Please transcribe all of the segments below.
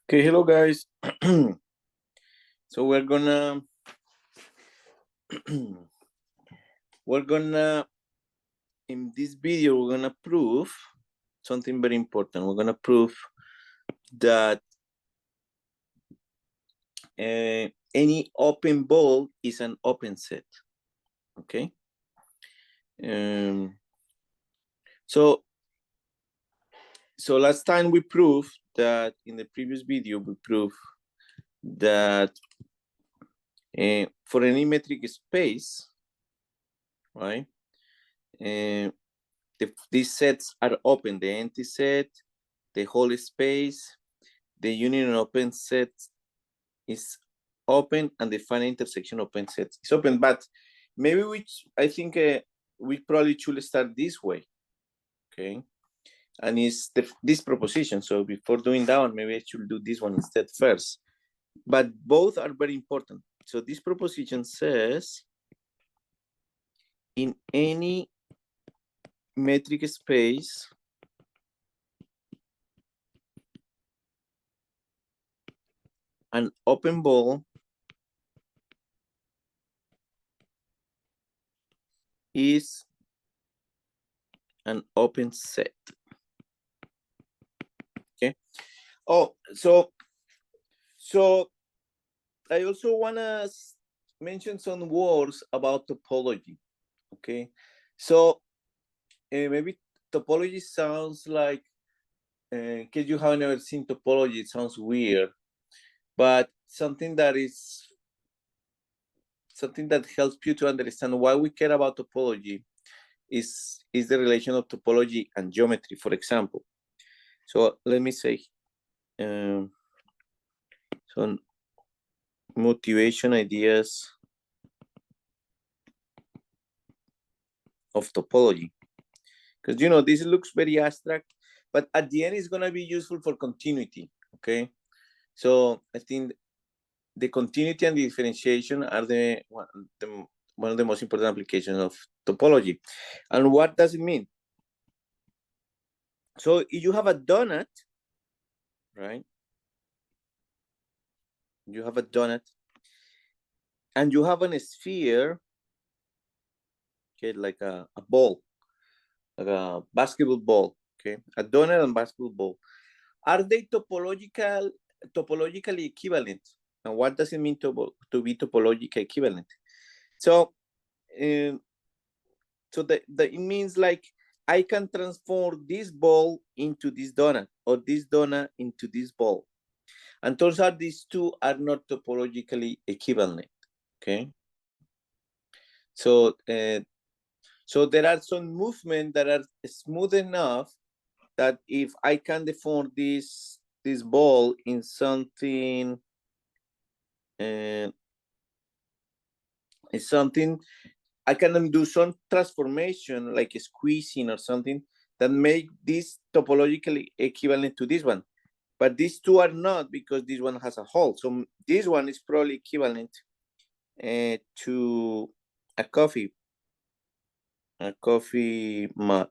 Okay, hello guys. So in this video, we're gonna prove something very important. We're gonna prove that any open ball is an open set. Okay. So last time we proved that in the previous video we proved that for any metric space, right? These sets are open. The empty set, the whole space, the union open set is open, and the final intersection open set is open. But maybe I think we probably should start this way, okay? And it's this proposition. So before doing that one, maybe I should do this one instead first. But both are very important. So this proposition says in any metric space, an open ball is an open set. Okay. Oh, so I also want to mention some words about topology. Okay. So maybe topology sounds like, in case you haven't ever seen topology, it sounds weird, but something that helps you to understand why we care about topology is the relation of topology and geometry, for example. So let me say some motivation ideas of topology, because this looks very abstract, but at the end it's going to be useful for continuity. Okay, so I think the continuity and the differentiation are one of the most important applications of topology. And what does it mean? So if you have a donut, right? You have a donut and you have a sphere, okay, like a ball, like a basketball ball, okay, a donut and basketball ball. Are they topologically equivalent? And what does it mean to be topologically equivalent? So, it means like I can transform this ball into this donut, or this donut into this ball. And turns out these two are not topologically equivalent. Okay. So, so there are some movements that are smooth enough that if I can deform this ball in something, I can do some transformation like a squeezing or something that make this topologically equivalent to this one. But these two are not, because this one has a hole. So this one is probably equivalent to a coffee mug.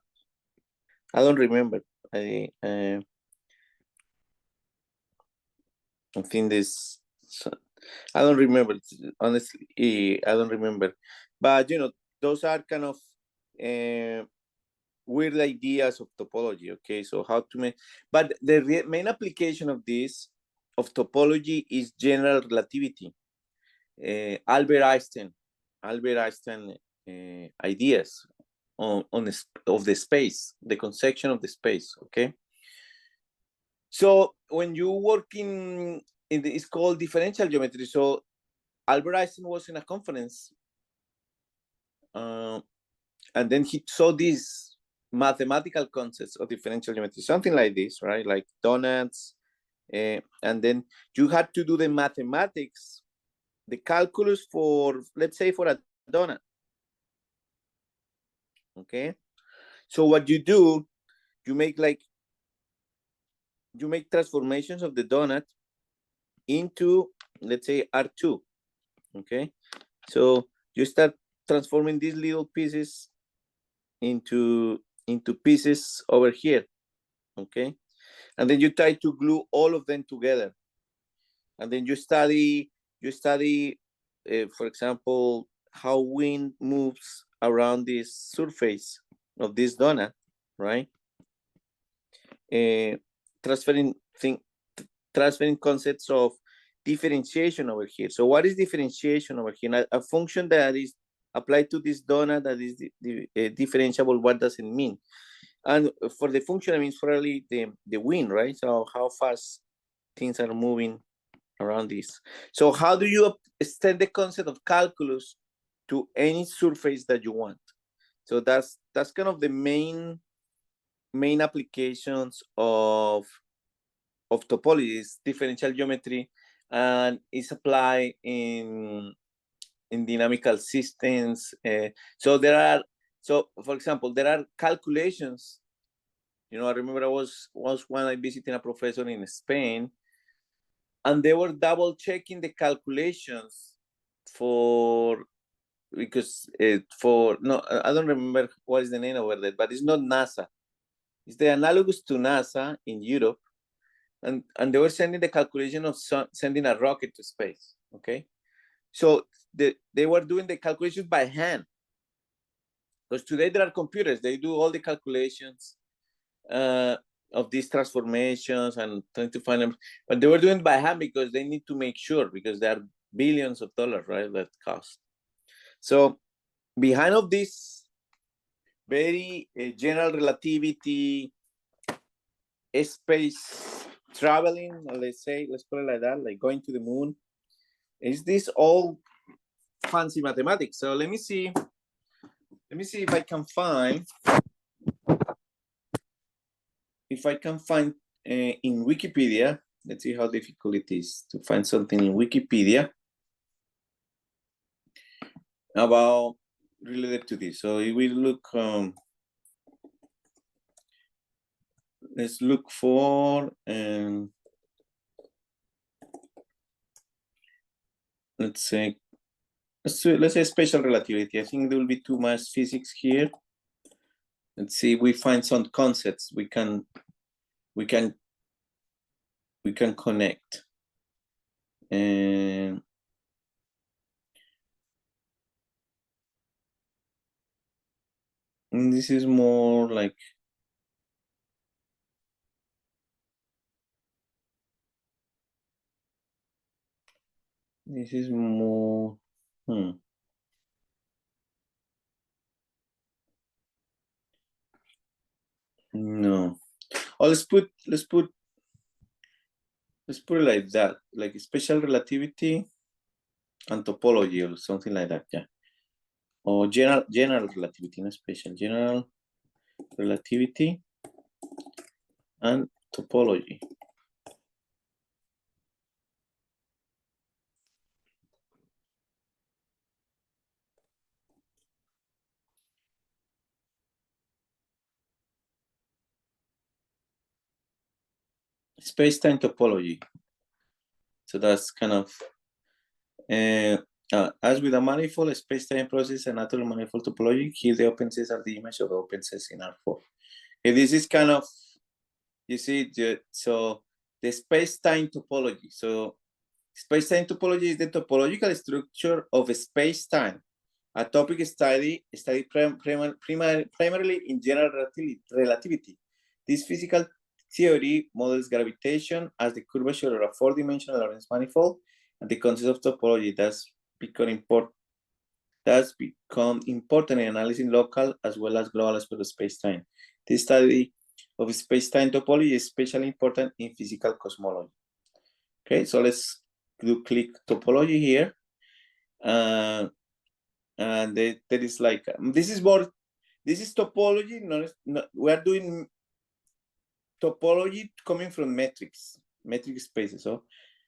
I don't remember. I think this. I don't remember. Honestly, I don't remember. But those are kind of weird ideas of topology. Okay, so how to make, but the main application of topology is general relativity. Albert Einstein ideas of the space, the conception of the space. Okay, so when you work it's called differential geometry. So Albert Einstein was in a conference, and then he saw these mathematical concepts of differential geometry, something like this, right? Like donuts, and then you had to do the mathematics, the calculus for, let's say, for a donut. Okay, so what you do, you make transformations of the donut into, let's say, R2. Okay, so you start transforming these little pieces into pieces over here. Okay, and then you try to glue all of them together. And then you study, for example, how wind moves around this surface of this donut, right? Transferring concepts of differentiation over here. So what is differentiation over here? A function that is applied to this donut that is differentiable, what does it mean? And for the function, I mean, probably the wind, right? So how fast things are moving around this. So how do you extend the concept of calculus to any surface that you want? So that's kind of the main applications of topology, is differential geometry, and is applied in dynamical systems. So for example, there are calculations. You know, I remember I was when I visited a professor in Spain, and they were double checking the calculations because no, I don't remember what is the name over there, but it's not NASA. It's the analogous to NASA in Europe, and they were sending the calculation of sending a rocket to space. Okay, so they were doing the calculations by hand, because today there are computers. They do all the calculations of these transformations and trying to find them, but they were doing it by hand because they need to make sure, because there are billions of dollars, right, that cost. So behind of this very general relativity, space traveling, let's put it like that, like going to the moon, is this all fancy mathematics. So let me see if I can find in Wikipedia. Let's see how difficult it is to find something in Wikipedia about related to this. So if we look, let's look for, let's say special relativity. I think there will be too much physics here. Let's see if we find some concepts we can connect. And this is more like, this is more, no. Oh, let's put it like that, like special relativity and topology or something like that, yeah. Or general relativity, not special, general relativity and topology. Space-time topology. So that's kind of, as with a manifold, space-time process and natural manifold topology, here the open sets are the image of the open sets in R4. Okay, this is kind of, you see, so the space-time topology. So space-time topology is the topological structure of a space-time, a topic studied primarily in general relativity. This physical theory models gravitation as the curvature of a four-dimensional Lorentz manifold, and the concept of topology that's become important in analyzing local as well as global aspects of space-time. This study of space-time topology is especially important in physical cosmology. Okay, so let's click topology here. And there is like, this is topology. We are doing topology coming from metric spaces.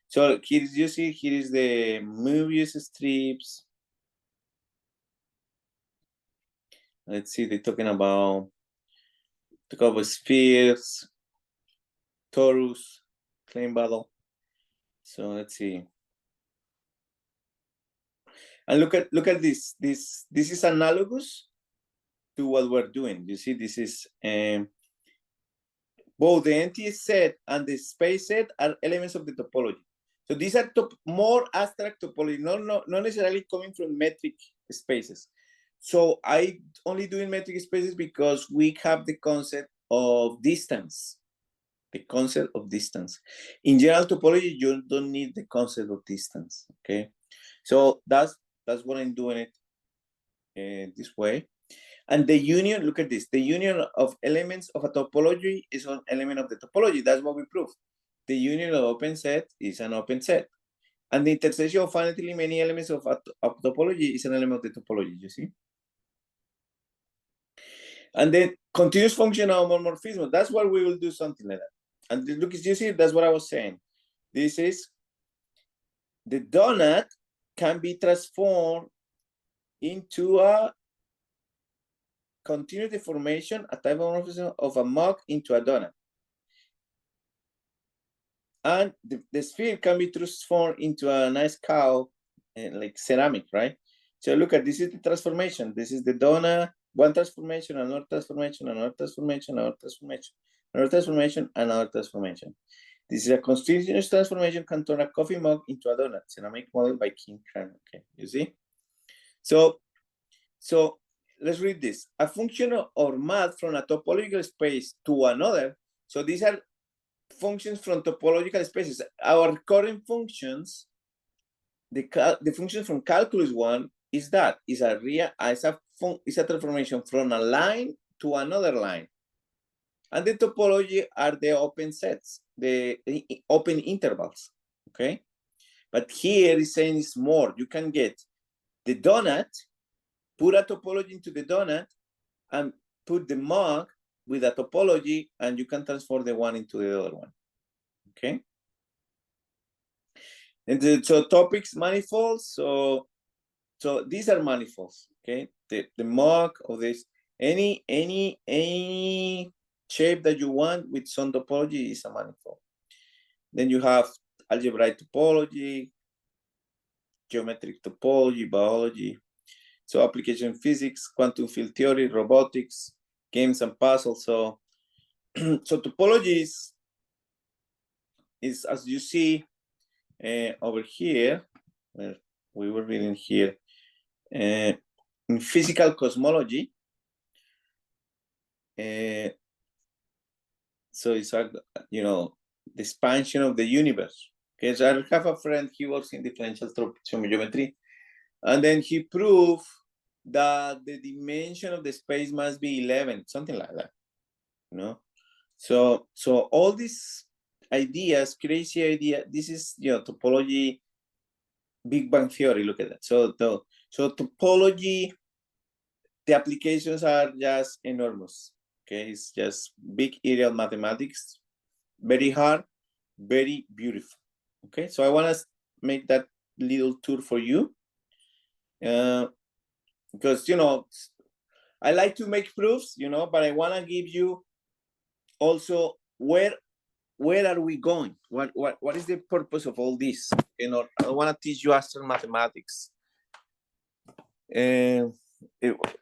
So here is the Möbius strips. Let's see, they're talking about spheres, torus, claim battle. So let's see. And look at this. This is analogous to what we're doing. You see, this is both the entity set and the space set are elements of the topology. So these are more abstract topology, not necessarily coming from metric spaces. So I only doing metric spaces because we have the concept of distance. The concept of distance. In general topology, you don't need the concept of distance. Okay, so that's what I'm doing it this way. And the union, look at this, the union of elements of a topology is an element of the topology. That's what we prove. The union of open set is an open set. And the intersection of finitely many elements of topology is an element of the topology, you see? And then continuous functional homomorphism, that's what we will do, something like that. And look, you see, that's what I was saying. This is the donut can be transformed into a continuous deformation, a type of homomorphism of a mug into a donut. And the sphere can be transformed into a nice cow, like ceramic, right? So look at, this is the transformation. This is the donut, one transformation, another transformation, another transformation, another transformation, another transformation, another transformation. This is a continuous transformation can turn a coffee mug into a donut, ceramic model by Kim Kran. Okay, you see? So let's read this. A function or math from a topological space to another. So these are functions from topological spaces. Our current functions, the function from calculus 1 is that is a transformation from a line to another line. And the topology are the open sets, the open intervals. Okay, but here is saying it's more. You can get the donut, put a topology into the donut, and put the mug with a topology, and you can transform the one into the other one. Okay. And so topics manifolds. So these are manifolds. Okay. The mug of this, any shape that you want with some topology is a manifold. Then you have algebraic topology, geometric topology, biology. So application physics, quantum field theory, robotics, games and puzzles. So so topology is as you see over here, where we were reading here, in physical cosmology. So it's you know, the expansion of the universe. Okay, so I have a friend, he works in differential geometry, and then he proved that the dimension of the space must be 11, something like that, you know. So all these ideas, crazy idea, this is, you know, topology, Big Bang Theory. Look at that. So topology, the applications are just enormous. Okay, it's just big area of mathematics, very hard, very beautiful. Okay, so I want to make that little tour for you, because, you know, I like to make proofs, you know, but I want to give you also where are we going? What is the purpose of all this? You know, I want to teach you abstract mathematics,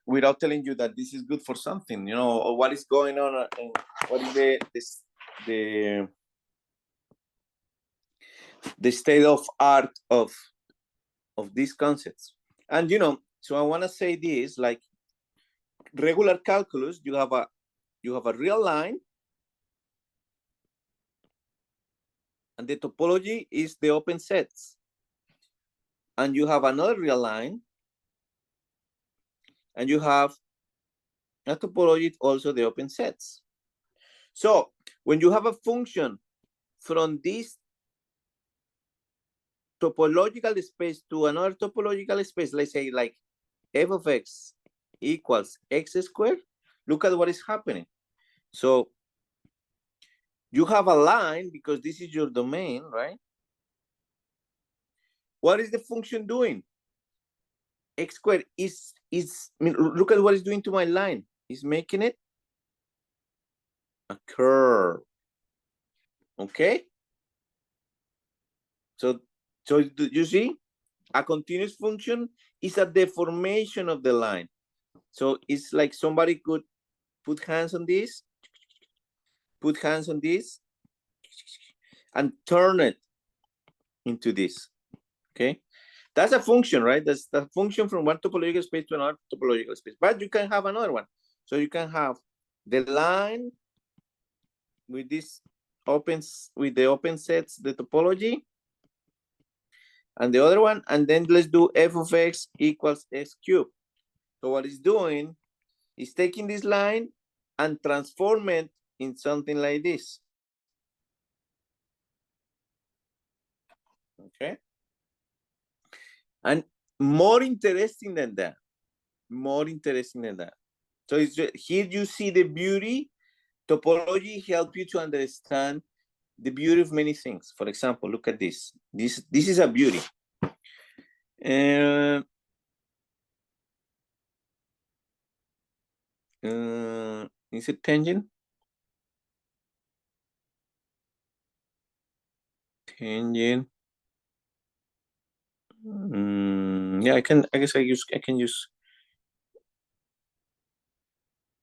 without telling you that this is good for something, you know, or what is going on, and what is the state of art of these concepts. And, you know, so I want to say this, like regular calculus, you have a real line, and the topology is the open sets, and you have another real line, and you have a topology also the open sets. So when you have a function from this topological space to another topological space, let's say like f of x equals x squared, look at what is happening. So you have a line because this is your domain, right? What is the function doing? X squared is I mean, look at what it's doing to my line. It's making it a curve. Okay. So you see, a continuous function is a deformation of the line. So it's like somebody could put hands on this, and turn it into this, okay? That's a function, right? That's the function from one topological space to another topological space. But you can have another one. So you can have the line with this with the open sets, the topology, and the other one, and then let's do f of x equals x cubed. So what it's doing is taking this line and transform it in something like this. Okay. And more interesting than that. So it's just, here you see the beauty. Topology help you to understand the beauty of many things. For example, look at this. This is a beauty. Is it tangent? Tangent. Yeah, I guess I can use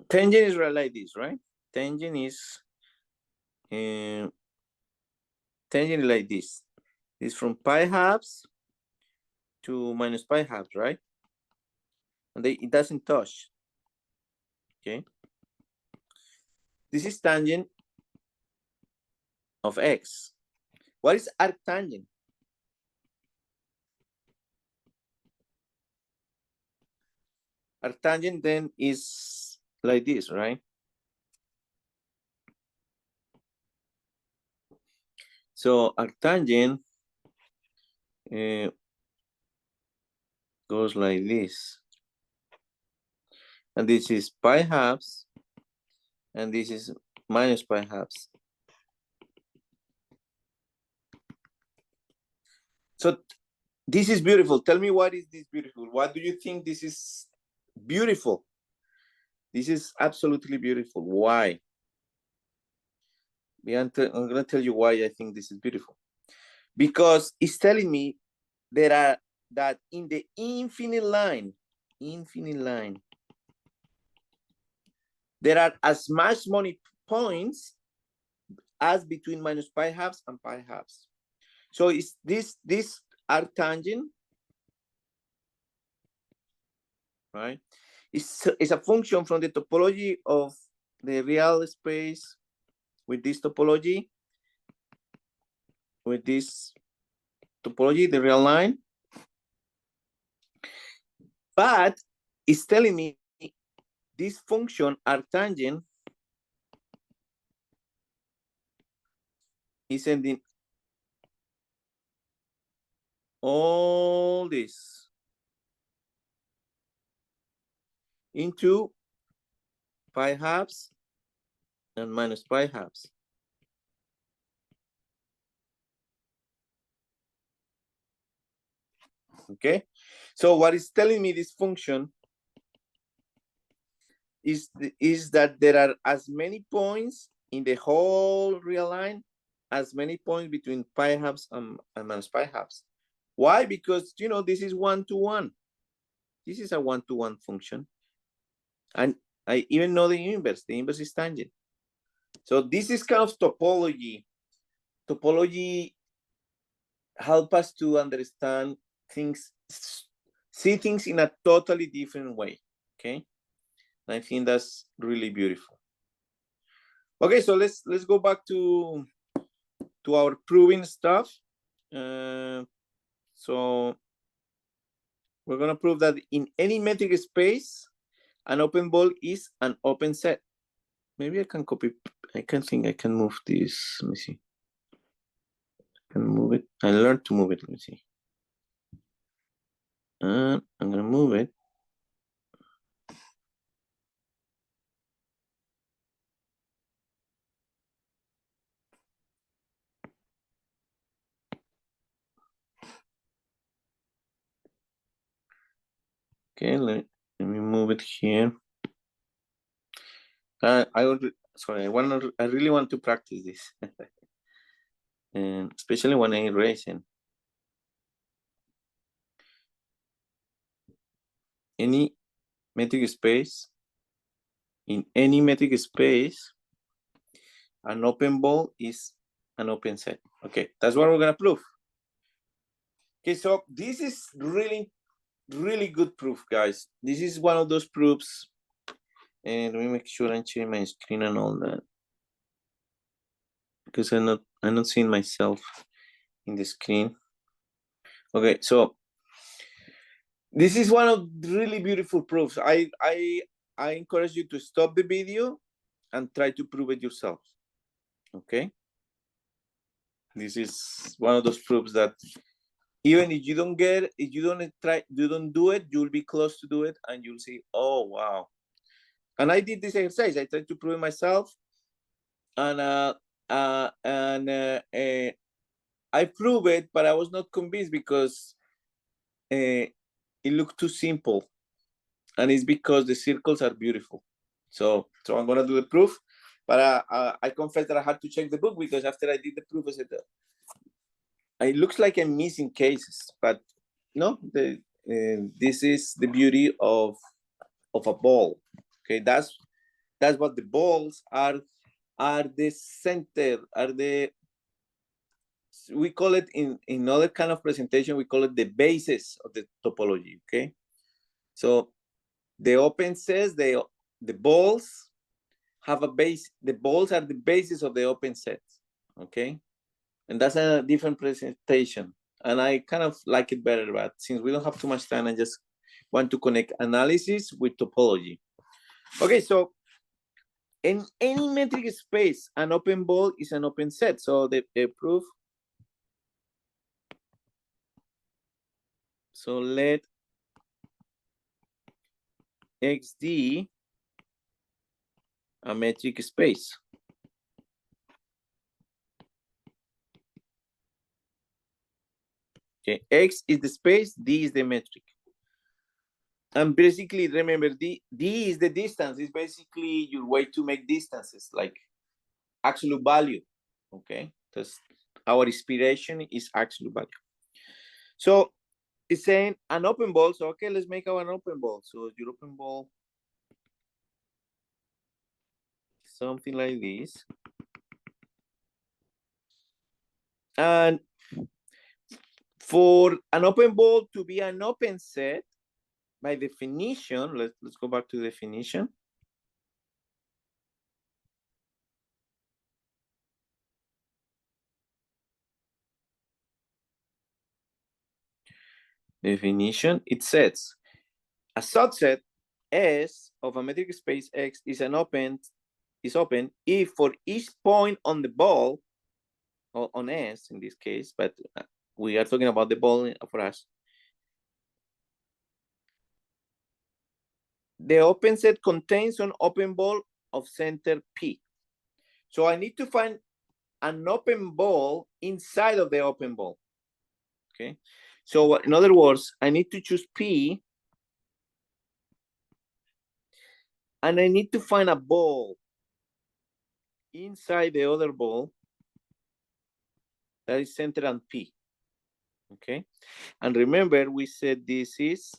tangent is like this, right? Tangent is like this. It's from pi halves to minus pi halves, right? And it doesn't touch. Okay. This is tangent of x. What is arctangent? Arctangent then is like this, right? So arctangent goes like this. And this is pi halves, and this is minus pi halves. So this is beautiful. Tell me, what is this beautiful? What do you think this is beautiful? This is absolutely beautiful. Why? I'm going to tell you why I think this is beautiful. Because it's telling me that in the infinite line, there are as much many points as between minus pi halves and pi halves. So it's this arctangent, right? It's a function from the topology of the real space with this topology, the real line. But it's telling me this function arctangent is sending all this into pi halves and minus pi halves. Okay, so what is telling me this function is that there are as many points in the whole real line as many points between pi halves and minus pi halves. Why? Because, you know, this is one-to-one. This is a one-to-one function. And I even know the inverse. The inverse is tangent. So this is kind of topology. Topology help us to understand things, see things in a totally different way. Okay, and I think that's really beautiful. Okay, so let's go back to our proving stuff. So we're gonna prove that in any metric space, an open ball is an open set. Maybe I can copy. I can think I can move this. Let me see. I can move it. I learned to move it. Let me see. I'm gonna move it. Okay, let me move it here. I really want to practice this, and especially when I'm racing. Any metric space, in any metric space, an open ball is an open set. Okay, that's what we're gonna prove. Okay, so this is really good proof, guys. This is one of those proofs. And let me make sure I'm sharing my screen and all that, because I'm not seeing myself in the screen. Okay, so this is one of really beautiful proofs. I encourage you to stop the video and try to prove it yourself. Okay, this is one of those proofs that even if you don't get it, if you don't do it, you'll be close to do it, and you'll see, oh wow. And I did this exercise. I tried to prove it myself, and I proved it, but I was not convinced because it looked too simple, and it's because the circles are beautiful. So I'm gonna do the proof, but I confess that I had to check the book, because after I did the proof, I said, it looks like I'm missing cases, but no, this is the beauty of a ball. Okay, that's what the balls are the center, we call it in other kind of presentation, we call it the basis of the topology. Okay, so the open says the balls have a base. The balls are the basis of the open set. Okay, and that's a different presentation, and I kind of like it better, but since we don't have too much time, I just want to connect analysis with topology. Okay, so in any metric space, an open ball is an open set. So the proof, so let XD a metric space. Okay, X is the space, D is the metric. And basically, remember, D is the distance. It's basically your way to make distances, like absolute value. Okay, because our inspiration is absolute value. So it's saying an open ball. So okay, let's make our open ball. So your open ball, something like this. And for an open ball to be an open set, by definition, let's go back to definition. Definition, it says a subset S of a metric space X is open if for each point on the ball, or on S in this case, but we are talking about the ball for us, the open set contains an open ball of center P. So I need to find an open ball inside of the open ball. Okay, so in other words, I need to choose P, and I need to find a ball inside the other ball that is centered on P. Okay, and remember, we said this is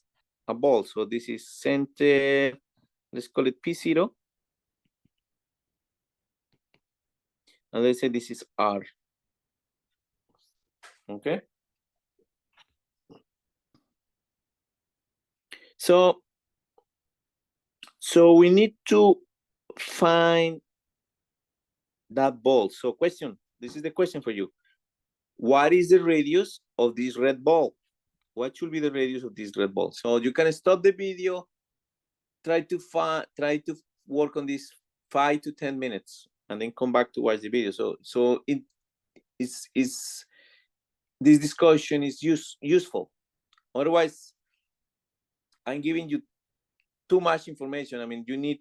a ball, so this is center, let's call it P0, and let's say this is R. Okay, so we need to find that ball. So question, this is the question for you. What is the radius of this red ball? What should be the radius of this red ball? So you can stop the video, try to work on this 5 to 10 minutes, and then come back to watch the video. So it is this discussion is useful. Otherwise, I'm giving you too much information. I mean, you need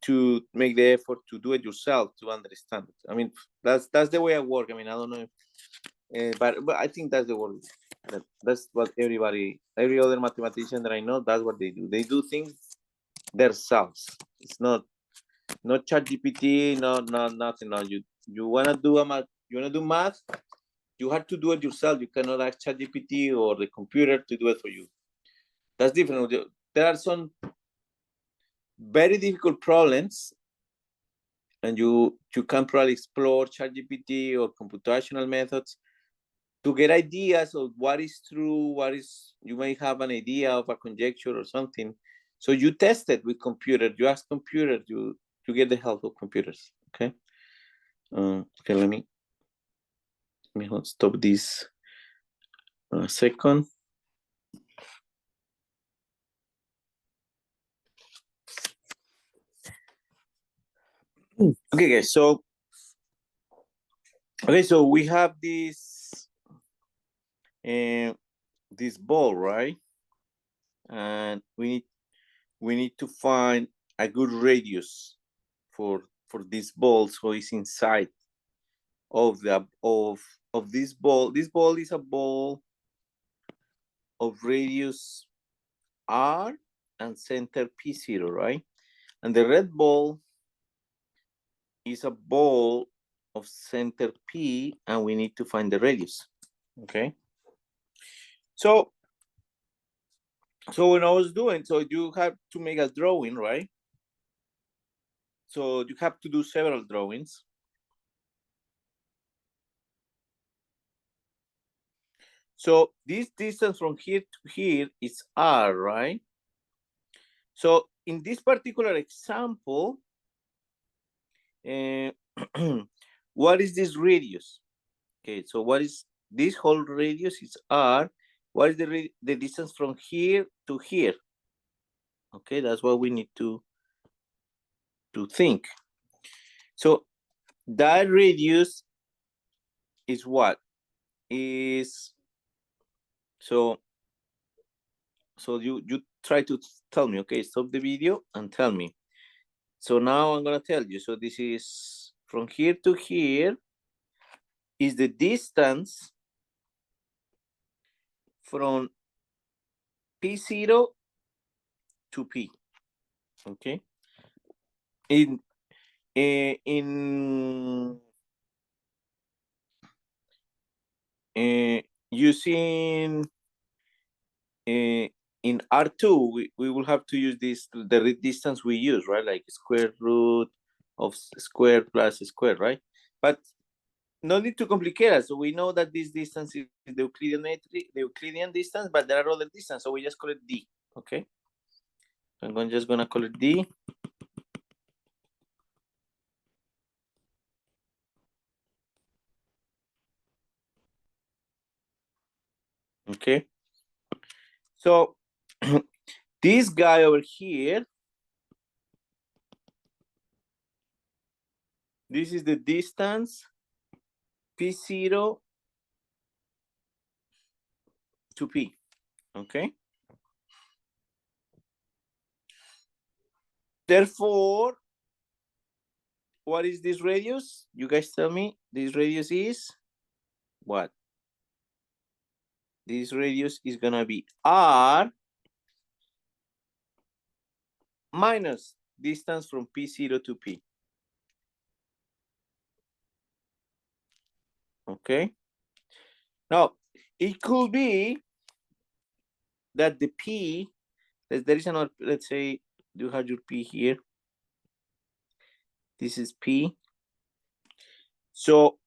to make the effort to do it yourself to understand it. I mean, that's the way I work. I mean, I don't know if, but I think that's the word. That's what every other mathematician that I know, that's what they do. They do things themselves. It's not ChatGPT, nothing. No, you wanna do math, you have to do it yourself. You cannot ask ChatGPT or the computer to do it for you. That's different. There are some very difficult problems, and you can probably explore ChatGPT or computational methods, to get ideas of what is true, what is, you may have an idea of a conjecture or something. So you test it with computer, you ask computer, you get the help of computers, okay? Okay, let me stop this a second. Okay, guys, so we have this this ball, right? And we need to find a good radius for this ball, so it's inside of the of this ball. This ball is a ball of radius r and center p0, right? And the red ball is a ball of center p, and we need to find the radius. Okay, so when I was doing, so you have to make a drawing, right? So you have to do several drawings. So this distance from here to here is r, right? So in this particular example, what is this radius? Okay, so what is this whole radius is r. What is the distance from here to here? Okay, that's what we need to think. So that radius is what? Is so you try to tell me, okay, stop the video and tell me. So now I'm gonna tell you. So this is from here to here is the distance from P0 to P. Okay. Using in R2, we will have to use the distance we use, right? Like square root of square plus square, right? But no need to complicate it. So we know that this distance is the Euclidean distance, but there are other distances, so we just call it D, okay? I'm just gonna call it D. Okay. So this guy over here, this is the distance P0 to P, okay? Therefore, what is this radius? You guys tell me. This radius is what? This radius is gonna be R minus distance from P0 to P. Okay. Now, it could be that the P, there is another, let's say you have your P here. This is P. So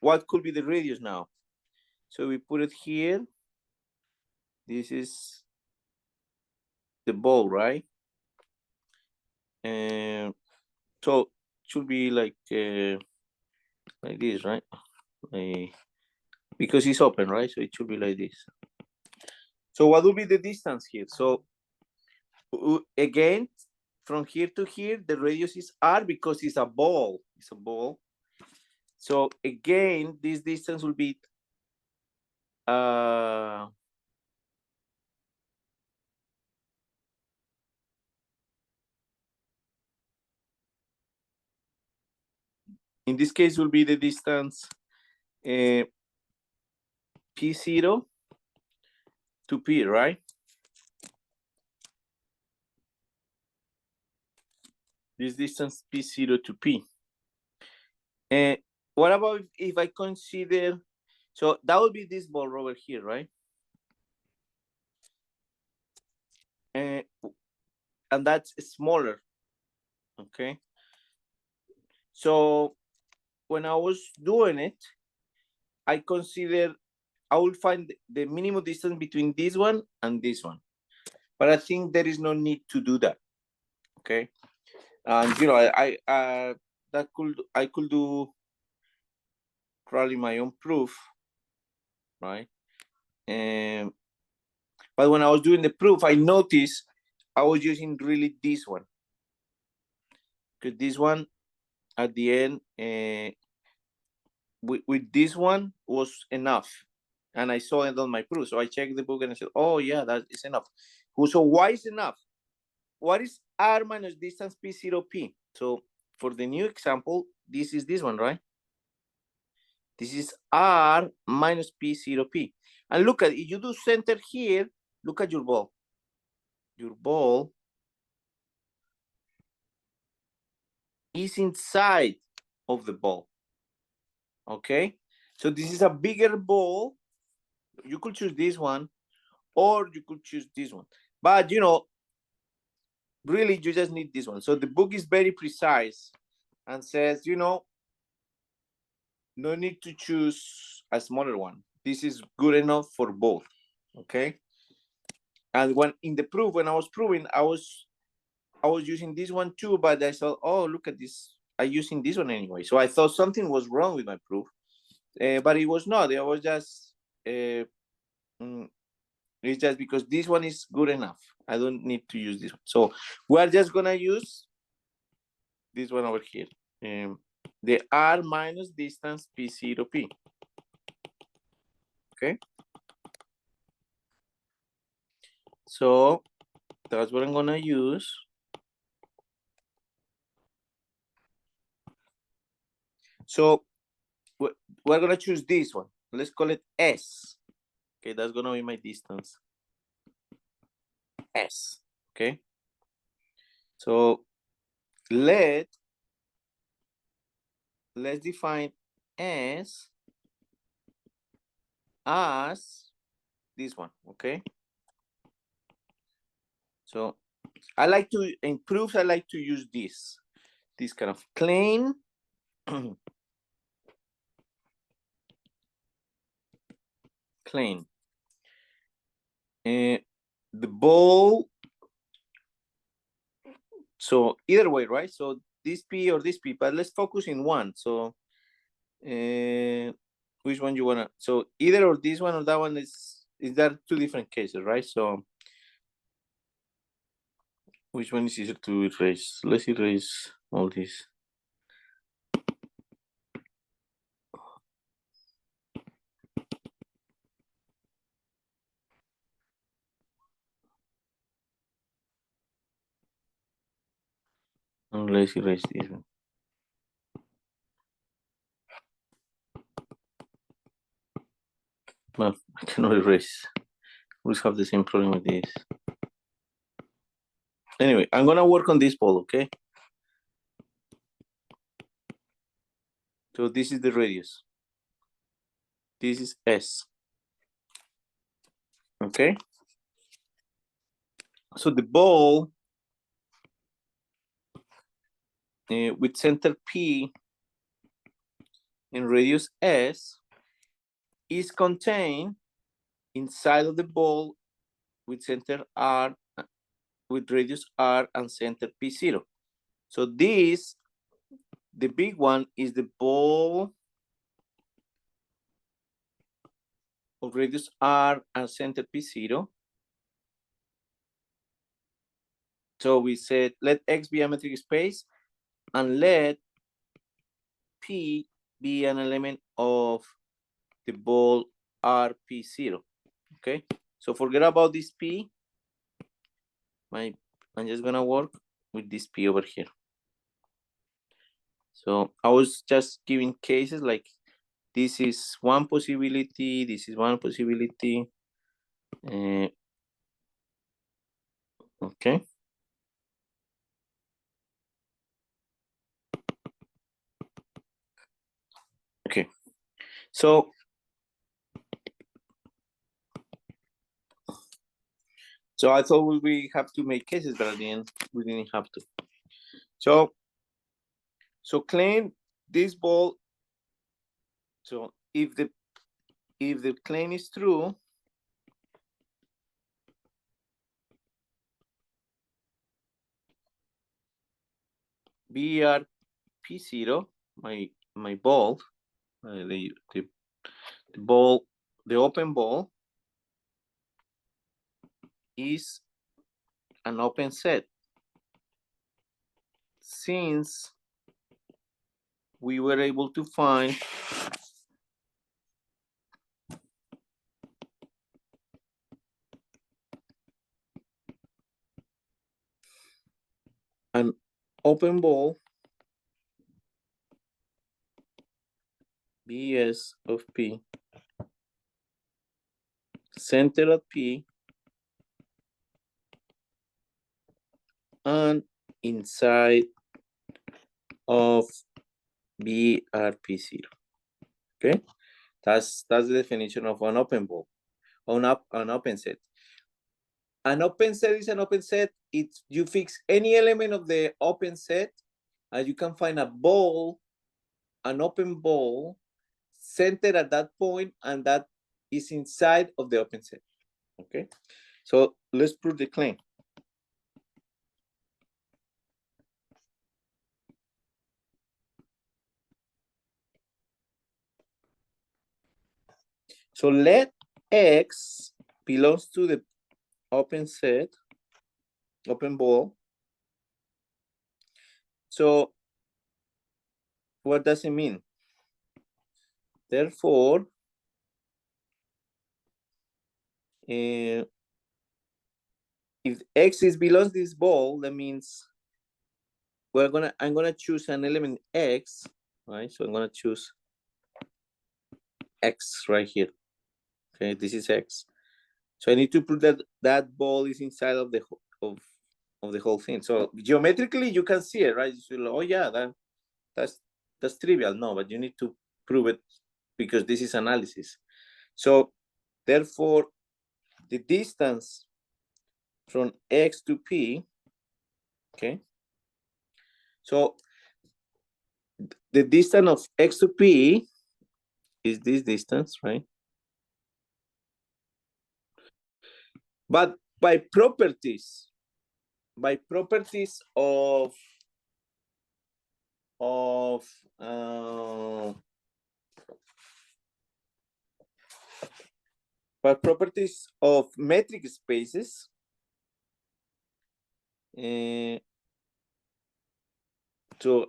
what could be the radius now? So we put it here. This is the ball, right? And so it should be like this, right? Because it's open, right? So it should be like this. So what will be the distance here? So again, from here to here, the radius is r because it's a ball. It's a ball. So again, this distance will be in this case will be the distance P0 to P, right? This distance P0 to P. What about if I consider, so that would be this ball over here, right? And that's smaller, okay? So when I was doing it, I will find the minimum distance between this one and this one. But I think there is no need to do that. Okay. And you know, I could do probably my own proof, right? But when I was doing the proof, I noticed I was using really this one. Because this one at the end, with this one was enough. And I saw it on my proof. So I checked the book and I said, oh yeah, that is enough. So why is enough? What is r minus distance P0P? So for the new example, this is this one, right? This is r minus P0P. And look at, if you do center here, look at your ball. Your ball is inside of the ball. Okay? So this is a bigger ball. You could choose this one, or you could choose this one. But, you know, really, you just need this one. So the book is very precise and says, you know, no need to choose a smaller one. This is good enough for both. Okay? And when in the proof, when I was proving, I was using this one too, but I thought, oh, look at this. I'm using this one anyway. So I thought something was wrong with my proof, but it was not. It was just, it's just because this one is good enough. I don't need to use this one. So we're just gonna use this one over here. The r minus distance P0P. Okay. So that's what I'm gonna use. So we're gonna choose this one. Let's call it S. Okay, that's gonna be my distance. S. Okay. So let's define S as this one. Okay. So I like to improve. I like to use this kind of claim. Claim. The ball. So either way, right? So this P or this P, but let's focus in one. So which one you wanna? So either or this one or that one is that two different cases, right? So which one is easier to erase? Let's erase all this. Let's erase this one. Well, I cannot erase. We have the same problem with this. Anyway, I'm gonna work on this ball, okay? So this is the radius. This is S. Okay? So the ball with center P and radius S is contained inside of the ball with center R, with radius R and center P0. So this, the big one, is the ball of radius R and center P0. So we said, let X be a metric space and let P be an element of the ball RP0. Okay, so forget about this P. I'm just gonna work with this P over here. So I was just giving cases like this is one possibility, this is one possibility. Okay. Okay. So I thought we have to make cases, but at the end we didn't have to. So claim this ball. So if the if the claim is true, BRP0, my ball, the ball, the open ball is an open set. Since we were able to find an open ball BS of P centered at P and inside of BRP0. Okay, that's the definition of an open ball, an open set. An open set is an open set. It's you fix any element of the open set, and you can find a ball, an open ball, centered at that point, and that is inside of the open set. Okay, so let's prove the claim. So let X belongs to the open set, open ball. So what does it mean? Therefore, if X is belongs to this ball, that means I'm gonna choose an element X, right? So I'm gonna choose X right here. Okay, this is X. So I need to prove that that ball is inside of the whole thing. So geometrically, you can see it, right? So, oh yeah, that's trivial. No, but you need to prove it because this is analysis. So therefore, the distance from X to P, okay? So the distance of X to P is this distance, right? But by properties of by properties of metric spaces, so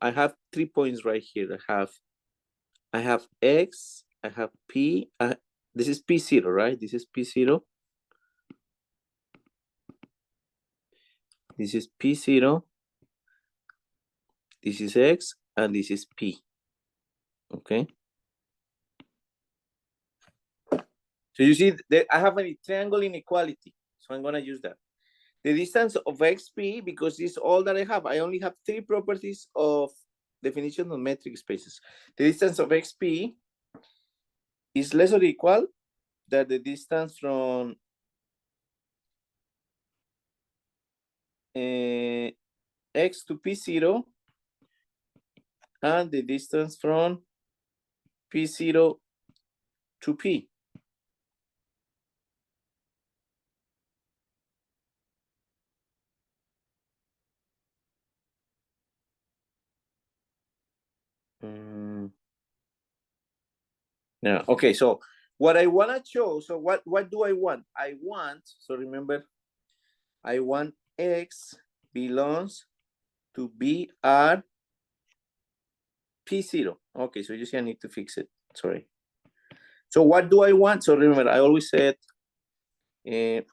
I have 3 points right here. I have X, I have P. This is P0, right? This is P0. This is P0. This is X, and this is P. Okay. So you see that I have a triangle inequality. So I'm gonna use that. The distance of XP, because it's all that I have. I only have 3 properties of definition of metric spaces. The distance of XP is less or equal than the distance from X to P0 and the distance from P0 to P. Yeah, okay, so what I want to show, so what do I want? So remember, I want X belongs to BR P0. Okay, so you see I need to fix it, sorry. So what do I want? So remember, I always said, you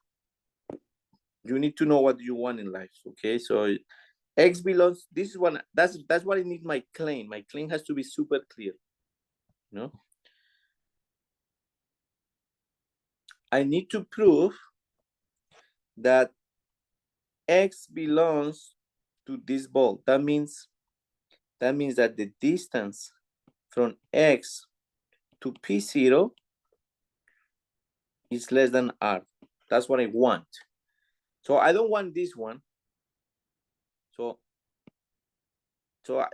need to know what you want in life, okay? So X belongs, this is one, that's what I need my claim. My claim has to be super clear, I need to prove that X belongs to this ball. That means that the distance from X to P0 is less than R. That's what I want. So I don't want this one. So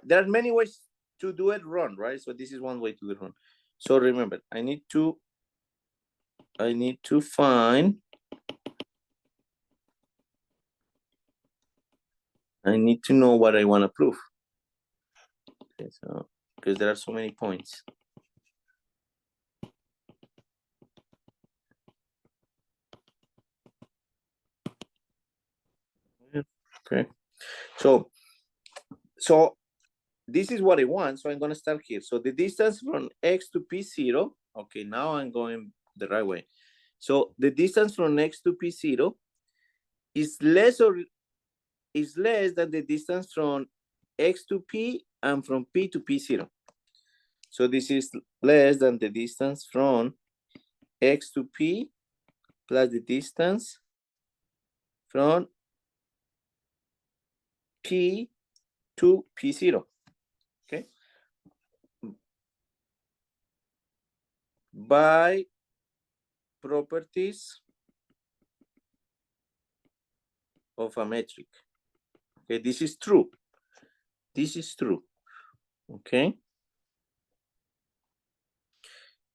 there are many ways to do it wrong, right? So this is one way to do it wrong. So remember, I need to find, I need to know what I want to prove. Okay, so because there are so many points. Okay, so this is what I want. So I'm going to start here. So the distance from X to P0. Okay, now I'm going the right way. So the distance from X to P0 is less than the distance from X to P and from P to P0. So this is less than the distance from X to P plus the distance from P to P0. Okay. By properties of a metric. Okay, this is true. This is true. Okay.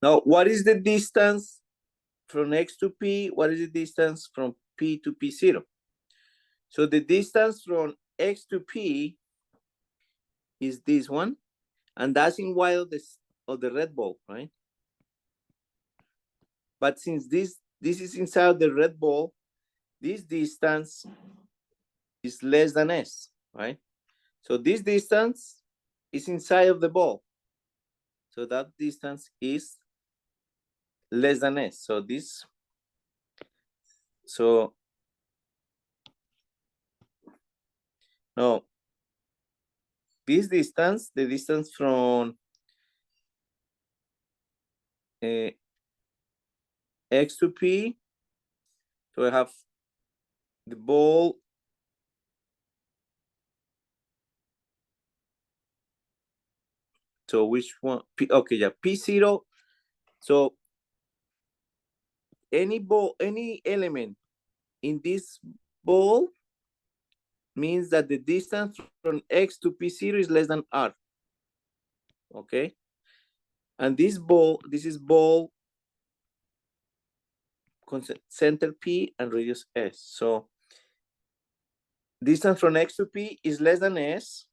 Now, what is the distance from X to P? What is the distance from P to P0? So the distance from X to P is this one, and that's in white of the red ball, right? But since this is inside the red ball, this distance is less than S, right? So this distance is inside of the ball. So that distance is less than S. So this, so no, this distance, the distance from X to P, so I have the ball so which one? P, okay, yeah, P0. So any ball, any element in this ball means that the distance from X to P0 is less than R. Okay. And this is ball center P and radius S. So distance from X to P is less than S.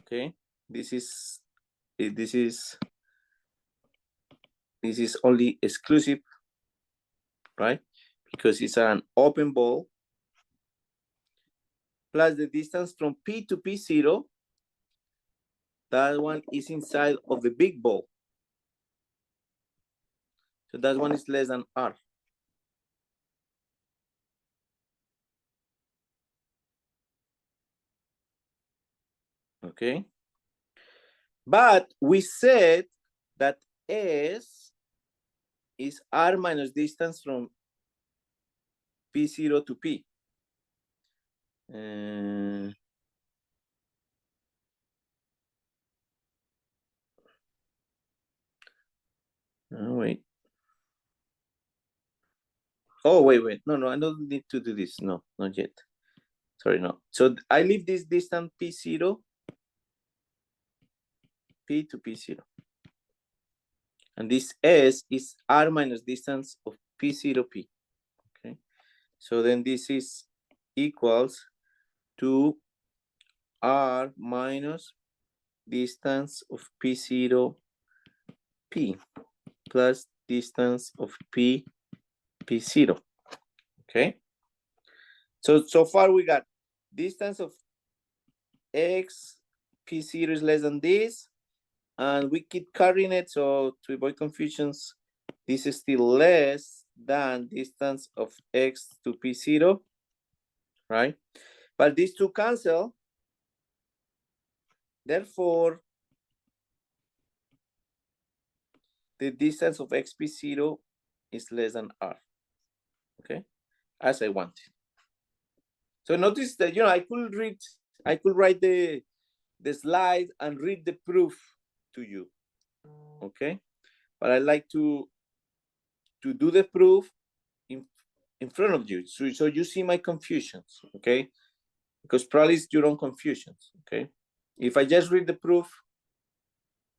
Okay. This is only exclusive, right? Because it's an open ball. Plus the distance from P to P0, that one is inside of the big ball. So that one is less than R. Okay. But we said that S is R minus distance from P0 to P. Wait. Oh, wait. No, I don't need to do this. No, not yet. Sorry, no. So I leave this distance P0, P to P0. And this S is R minus distance of P0, P. Okay. So then this is equals to R minus distance of P0, P plus distance of P, P0. Okay. So far we got distance of X, P0 is less than this, and we keep carrying it. So to avoid confusions, this is still less than distance of X to P0, right? But these two cancel. Therefore, the distance of XP0 is less than R, okay? As I wanted. So notice that, I could write the slide and read the proof to you, okay? But I like to do the proof in front of you, so you see my confusions, okay? Because probably it's your own confusions, okay? If I just read the proof,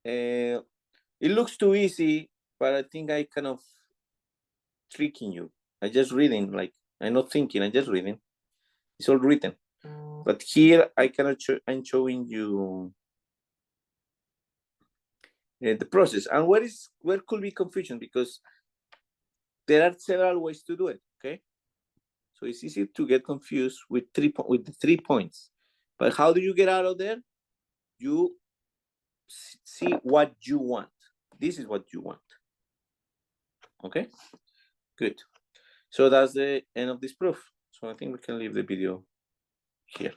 it looks too easy, but I think I kind of tricking you. I just reading, like I'm not thinking, I'm just reading. It's all written. But here I cannot I'm showing you the process. And where could be confusion, because there are several ways to do it. Okay, so it's easy to get confused with the 3 points. But how do you get out of there? You see what you want. This is what you want. Okay, good. So that's the end of this proof. So I think we can leave the video here.